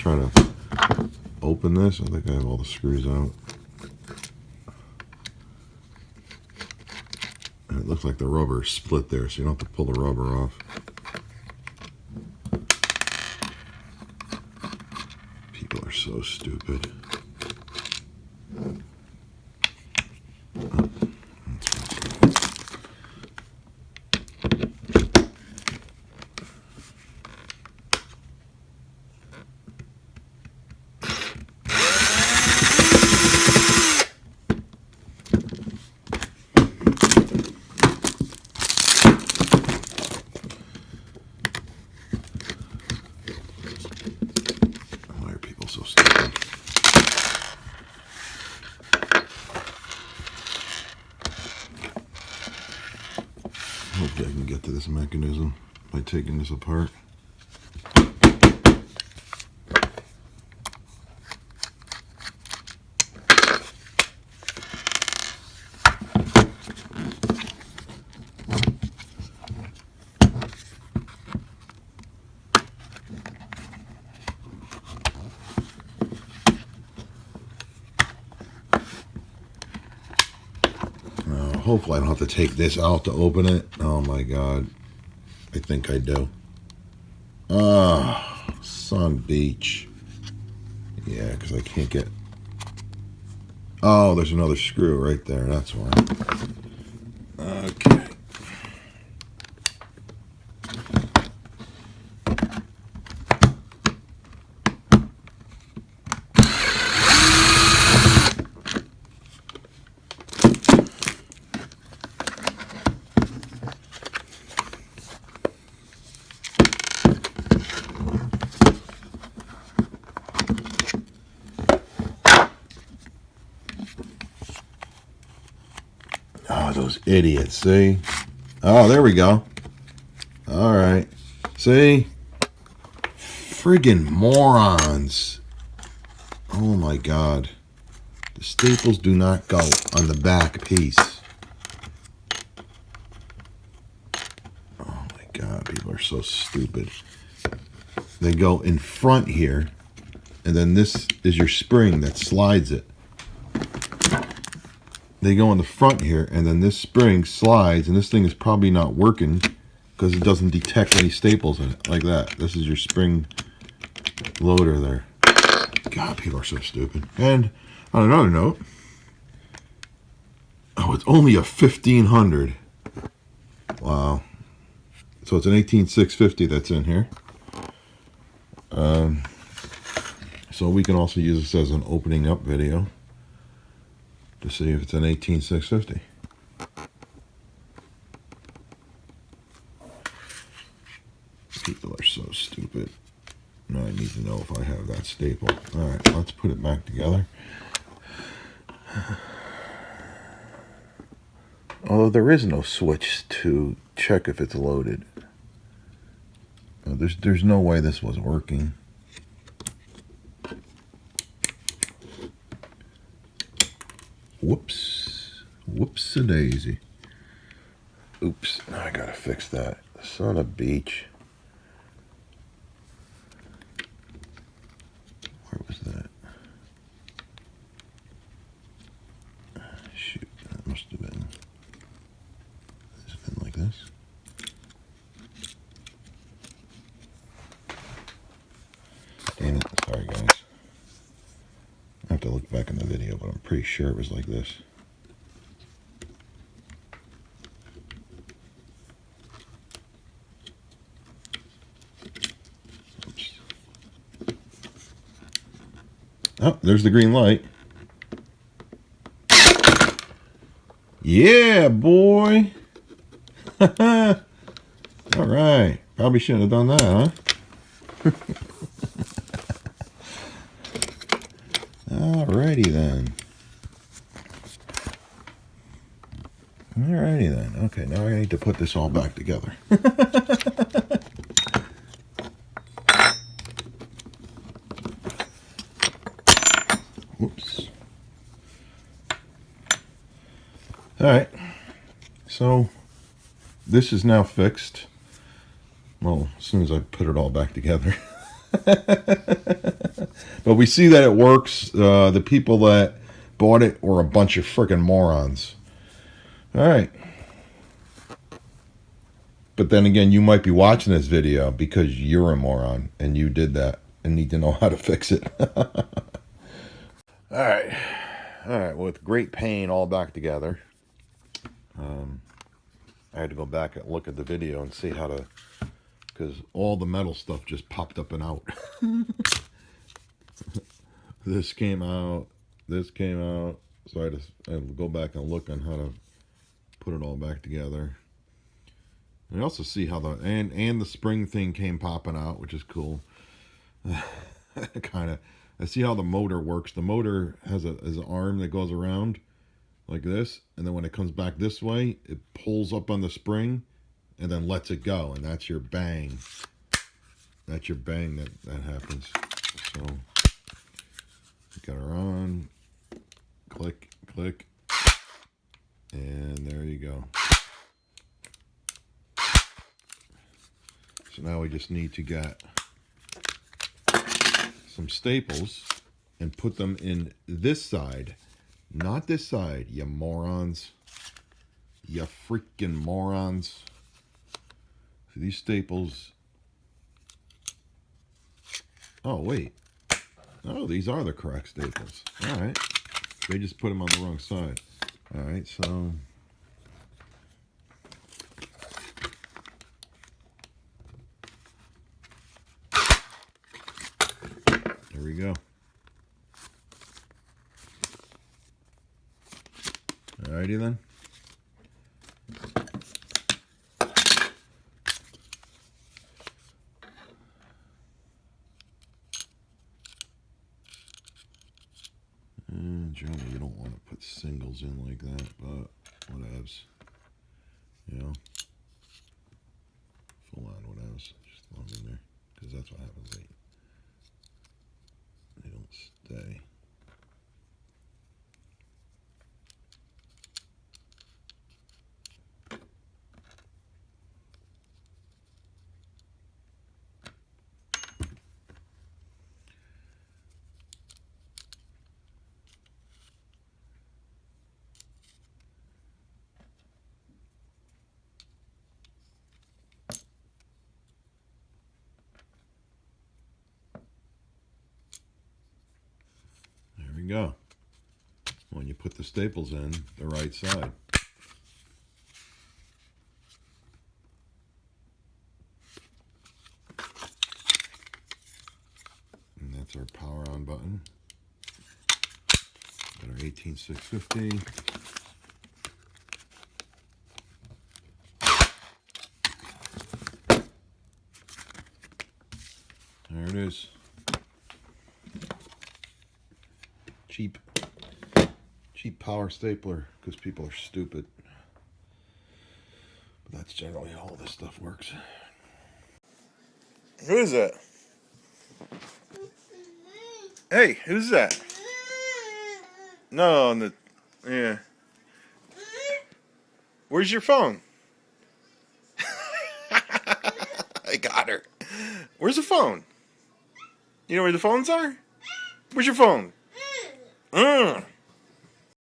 try to open this. I think I have all the screws out. And it looks like the rubber is split there, so you don't have to pull the rubber off. People are so stupid. So stupid. Hopefully I can get to this mechanism by taking this apart. Hopefully I don't have to take this out to open it. Oh my god. I think I do. Ah, Sun Beach. Yeah, because I can't get... Oh, there's another screw right there. That's why. Okay. Oh, those idiots, see? Oh, there we go. All right. See? Friggin' morons. Oh, my God. The staples do not go on the back piece. Oh, my God. People are so stupid. They go in front here, and then this is your spring that slides it. They go in the front here, and then this spring slides, and this thing is probably not working because it doesn't detect any staples in it, like that. This is your spring loader there. God, people are so stupid. And on another note, oh, it's only a 1500. Wow. So it's an 18650 that's in here. So we can also use this as an opening up video to see if it's an 18650. People are so stupid. Now I need to know if I have that staple. Alright, let's put it back together. Although there is no switch to check if it's loaded. There's no way this was working. Whoops. Whoops-a-daisy. Oops. Now I gotta fix that. Son of a beach. Where was that? Shoot. That must have been... Has it been like this? Damn it. Sorry, guys. I have to look back in the video, but I'm pretty sure it was like this. Oops. Oh, there's the green light. Yeah, boy. All right. Probably shouldn't have done that, huh? Alrighty then. Alrighty then. Okay, now I need to put this all back together. Whoops. Alright. So, this is now fixed. Well, as soon as I put it all back together. But we see that it works. The people that bought it were a bunch of freaking morons. All right. But then again, you might be watching this video because you're a moron and you did that and need to know how to fix it. All right. All right. With great pain all back together. I had to go back and look at the video and see how to, because all the metal stuff just popped up and out. This came out. This came out. So I had to go back and look on how to put it all back together. And I also see how and the spring thing came popping out, which is cool. Kind of. I see how the motor works. The motor has an arm that goes around like this, and then when it comes back this way, it pulls up on the spring and then lets it go, and that's your bang. That's your bang that happens. So got her on. Click, click, and there you go. So now we just need to get some staples and put them in this side, not this side, you morons. You freaking morons. So these staples. Oh, wait. Oh, these are the correct staples. All right. They just put them on the wrong side. All right, so. There we go. Alrighty then. And generally you don't want to put singles in like that, but whatevs. You know? Full on whatevs. Just throw them in there. Because that's what happens. They don't stay. There we go. When you put the staples in the right side. And that's our power on button. Got our 18650. There it is. Cheap power stapler because people are stupid. But that's generally how all this stuff works. Who is that? Hey, who's that? No, yeah. Where's your phone? I got her. Where's the phone? You know where the phones are? Where's your phone?